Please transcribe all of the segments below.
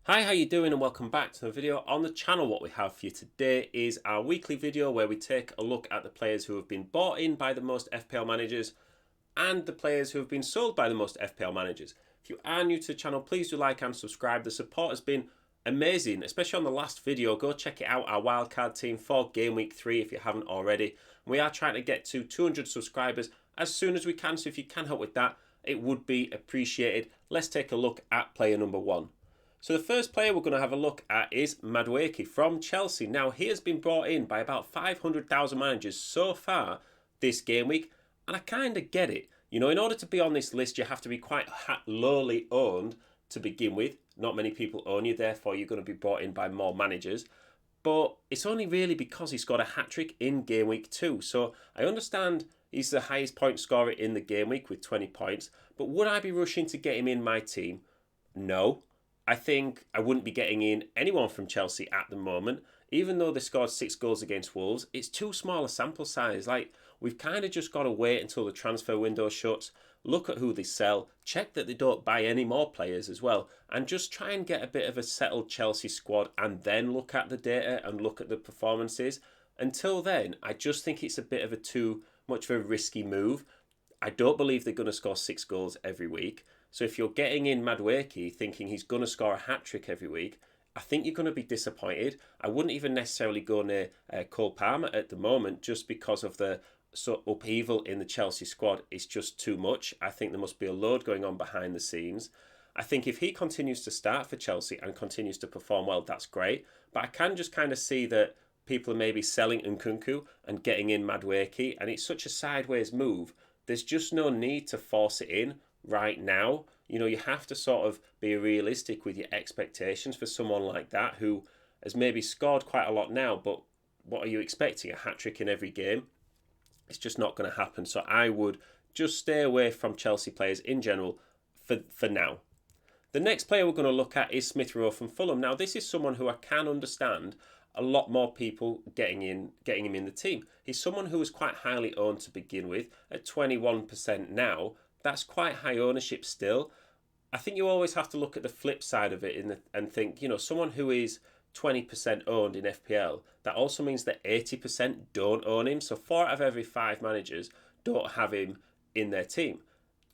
Hi, how you doing, and welcome back to the video on the channel. What we have for you today is our weekly video where we take a look at the players who have been bought in by the most FPL managers and the players who have been sold by the most FPL managers. If you are new to the channel, please do like and subscribe. The support has been amazing, especially on the last video. Go check it out, our wildcard team for Game Week 3 if you haven't already. We are trying to get to 200 subscribers as soon as we can, so if you can help with that, it would be appreciated. Let's take a look at player number 1. So the first player we're going to have a look at is Madueke from Chelsea. Now, he has been brought in by about 500,000 managers so far this game week, and I kind of get it. You know, in order to be on this list, you have to be quite lowly owned to begin with. Not many people own you, therefore you're going to be brought in by more managers. But it's only really because he scored a hat-trick in game week 2. So I understand he's the highest point scorer in the game week with 20 points. But would I be rushing to get him in my team? No. I think I wouldn't be getting in anyone from Chelsea at the moment. Even though they scored 6 goals against Wolves, it's too small a sample size. Like, we've kind of just got to wait until the transfer window shuts, look at who they sell, check that they don't buy any more players as well, and just try and get a bit of a settled Chelsea squad and then look at the data and look at the performances. Until then, I just think it's a bit of a too much of a risky move. I don't believe they're going to score 6 goals every week. So if you're getting in Madueke thinking he's going to score a hat-trick every week, I think you're going to be disappointed. I wouldn't even necessarily go near Cole Palmer at the moment just because of the upheaval in the Chelsea squad. It's just too much. I think there must be a load going on behind the scenes. I think if he continues to start for Chelsea and continues to perform well, that's great. But I can just kind of see that people are maybe selling Nkunku and getting in Madueke, and it's such a sideways move. There's just no need to force it in right now. You know, you have to sort of be realistic with your expectations for someone like that who has maybe scored quite a lot now, but what are you expecting? A hat-trick in every game? It's just not going to happen. So I would just stay away from Chelsea players in general for now. The next player we're going to look at is Smith Rowe from Fulham. Now, this is someone who I can understand a lot more people getting him in the team. He's someone who was quite highly owned to begin with at 21% now. That's quite high ownership still. I think you always have to look at the flip side of it and think, you know, someone who is 20% owned in FPL, that also means that 80% don't own him. So 4 out of every 5 managers don't have him in their team.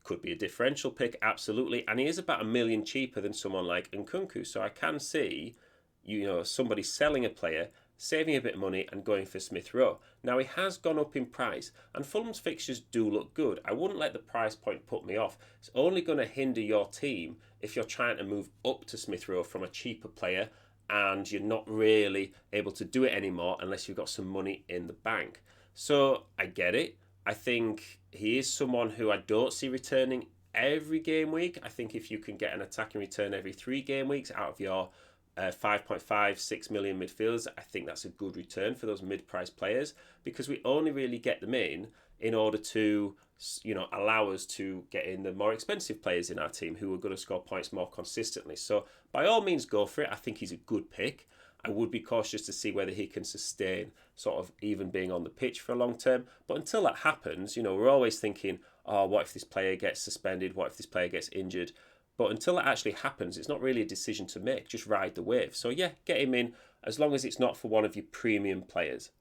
Could be a differential pick, absolutely. And he is about $1 million cheaper than someone like Nkunku. So I can see, you know, somebody selling a player, saving a bit of money and going for Smith Rowe. Now, he has gone up in price, and Fulham's fixtures do look good. I wouldn't let the price point put me off. It's only going to hinder your team if you're trying to move up to Smith Rowe from a cheaper player and you're not really able to do it anymore unless you've got some money in the bank. So I get it. I think he is someone who I don't see returning every game week. I think if you can get an attacking return every 3 game weeks out of your 5.5, 6 million midfielders, I think that's a good return for those mid-price players, because we only really get them in order to, you know, allow us to get in the more expensive players in our team who are going to score points more consistently. So by all means, go for it. I think he's a good pick. I would be cautious to see whether he can sustain sort of even being on the pitch for a long term. But until that happens, you know, we're always thinking, oh, what if this player gets suspended? What if this player gets injured? But until that actually happens, it's not really a decision to make. Just ride the wave. So yeah, get him in as long as it's not for one of your premium players.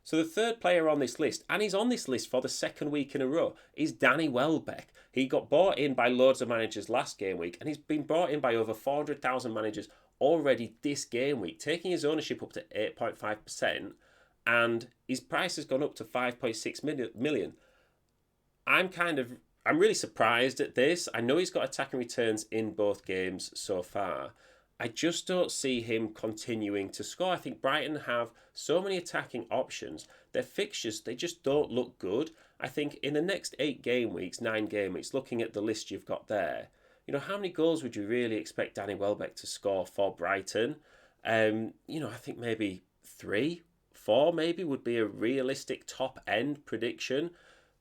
So the third player on this list, and he's on this list for the second week in a row, is Danny Welbeck. He got bought in by loads of managers last game week, and he's been brought in by over 400,000 managers already this game week, taking his ownership up to 8.5%, and his price has gone up to 5.6 million. I'm really surprised at this. I know he's got attacking returns in both games so far. I just don't see him continuing to score. I think Brighton have so many attacking options. Their fixtures, they just don't look good. I think in the next 8 game weeks, 9 game weeks, looking at the list you've got there, you know, how many goals would you really expect Danny Welbeck to score for Brighton? You know, I think maybe 3, 4 maybe would be a realistic top end prediction.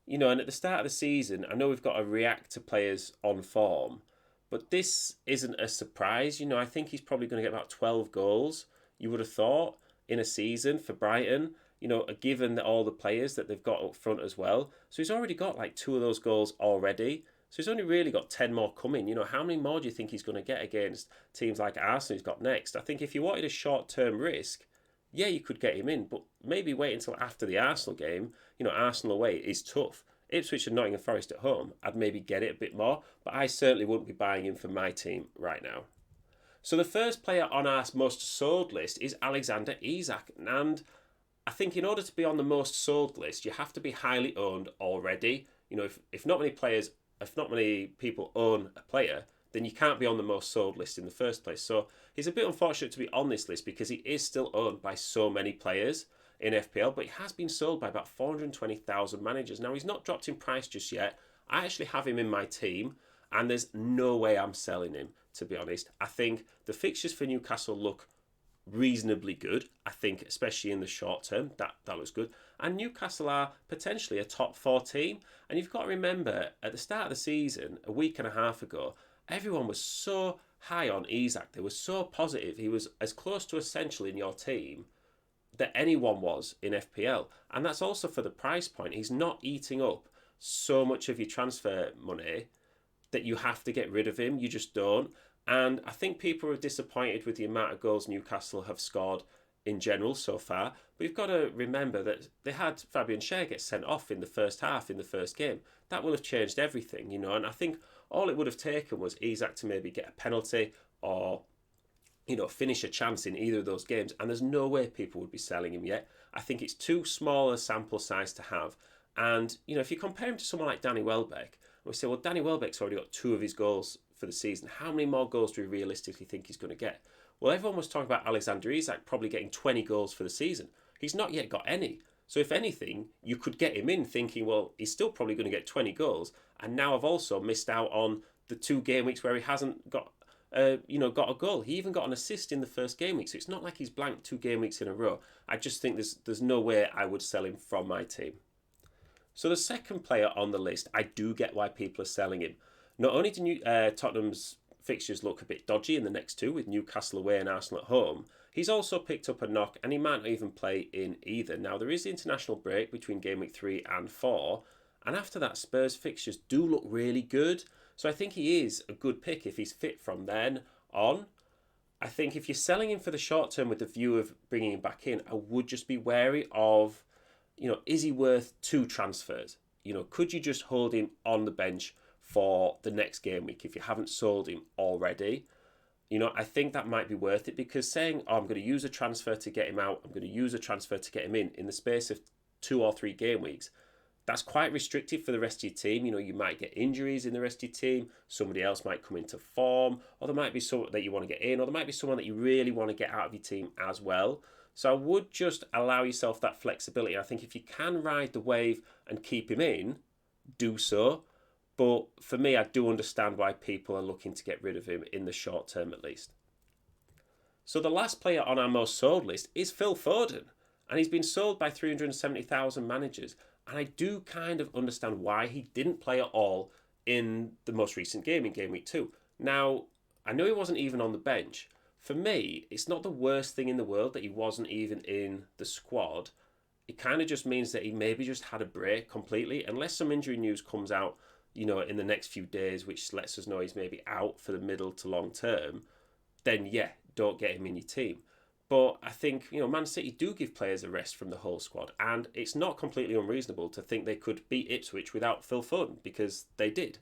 You know, and at the start of the season, I know we've got to react to players on form, but this isn't a surprise. You know, I think he's probably going to get about 12 goals, you would have thought, in a season for Brighton, you know, given all the players that they've got up front as well. So he's already got like 2 of those goals already. So he's only really got 10 more coming. How many more do you think he's going to get against teams like Arsenal he's got next? I think if you wanted a short-term risk, yeah, you could get him in, but maybe wait until after the Arsenal game. Arsenal away is tough. Ipswich and Nottingham Forest at home, I'd maybe get it a bit more, but I certainly wouldn't be buying him for my team right now. So the first player on our most sold list is Alexander Isak, and I think in order to be on the most sold list, you have to be highly owned already. If not many people own a player, then you can't be on the most sold list in the first place. So he's a bit unfortunate to be on this list because he is still owned by so many players in FPL, but he has been sold by about 420,000 managers. Now, he's not dropped in price just yet. I actually have him in my team, and there's no way I'm selling him, to be honest. I think the fixtures for Newcastle look reasonably good. I think, especially in the short term, that looks good. And Newcastle are potentially a top 4 team. And you've got to remember, at the start of the season, a week and a half ago, everyone was so high on Isak. They were so positive. He was as close to essential in your team that anyone was in FPL. And that's also for the price point. He's not eating up so much of your transfer money that you have to get rid of him. You just don't. And I think people are disappointed with the amount of goals Newcastle have scored in general so far. But you've got to remember that they had Fabian Schär get sent off in the first half, in the first game. That will have changed everything, And I think all it would have taken was Isak to maybe get a penalty or finish a chance in either of those games. And there's no way people would be selling him yet. I think it's too small a sample size to have. And, if you compare him to someone like Danny Welbeck, we say, well, Danny Welbeck's already got 2 of his goals for the season. How many more goals do we realistically think he's going to get? Well, everyone was talking about Alexander Isak probably getting 20 goals for the season. He's not yet got any. So if anything, you could get him in thinking, well, he's still probably going to get 20 goals. And now I've also missed out on the 2 game weeks where he hasn't got got a goal. He even got an assist in the first game week. So it's not like he's blanked 2 game weeks in a row. I just think there's no way I would sell him from my team. So the second player on the list, I do get why people are selling him. Not only do Tottenham's fixtures look a bit dodgy in the next 2 with Newcastle away and Arsenal at home, he's also picked up a knock and he might not even play in either. Now, there is the international break between game week 3 and 4, and after that, Spurs fixtures do look really good. So I think he is a good pick if he's fit from then on. I think if you're selling him for the short term with the view of bringing him back in, I would just be wary of, is he worth 2 transfers? Could you just hold him on the bench for the next game week if you haven't sold him already? I think that might be worth it, because saying, I'm going to use a transfer to get him out, I'm going to use a transfer to get him in the space of 2 or 3 game weeks, that's quite restrictive for the rest of your team. You might get injuries in the rest of your team, somebody else might come into form, or there might be someone that you want to get in, or there might be someone that you really want to get out of your team as well. So I would just allow yourself that flexibility. I think if you can ride the wave and keep him in, do so. But for me, I do understand why people are looking to get rid of him in the short term at least. So the last player on our most sold list is Phil Foden. And he's been sold by 370,000 managers. And I do kind of understand why he didn't play at all in the most recent game, in game week 2. Now, I know he wasn't even on the bench. For me, it's not the worst thing in the world that he wasn't even in the squad. It kind of just means that he maybe just had a break completely, unless some injury news comes out, in the next few days, which lets us know he's maybe out for the middle to long term. Then yeah, don't get him in your team. But I think, Man City do give players a rest from the whole squad, and it's not completely unreasonable to think they could beat Ipswich without Phil Foden, because they did.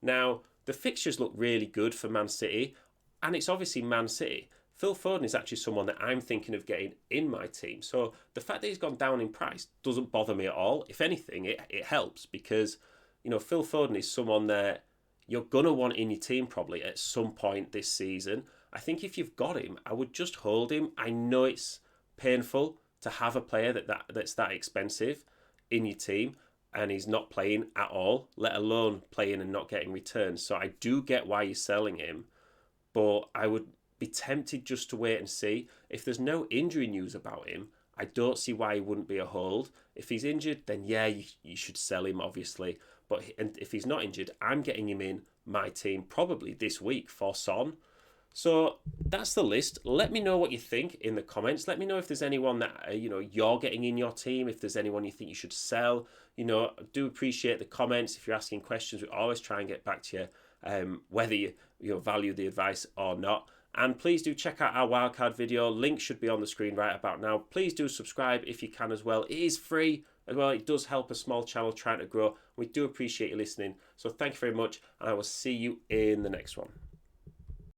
Now, the fixtures look really good for Man City, and it's obviously Man City. Phil Foden is actually someone that I'm thinking of getting in my team. So the fact that he's gone down in price doesn't bother me at all. If anything, it helps, because, Phil Foden is someone that you're going to want in your team probably at some point this season. I think if you've got him, I would just hold him. I know it's painful to have a player that's that expensive in your team and he's not playing at all, let alone playing and not getting returns. So I do get why you're selling him, but I would be tempted just to wait and see. If there's no injury news about him, I don't see why he wouldn't be a hold. If he's injured, then yeah, you should sell him, obviously. But if he's not injured, I'm getting him in my team probably this week for Son. So that's the list. Let me know what you think in the comments. Let me know if there's anyone that you're getting in your team. If there's anyone you think you should sell, I do appreciate the comments. If you're asking questions, we always try and get back to you, whether you value the advice or not. And please do check out our wildcard video. Link should be on the screen right about now. Please do subscribe if you can as well. It is free as well. It does help a small channel trying to grow. We do appreciate you listening. So thank you very much, and I will see you in the next one.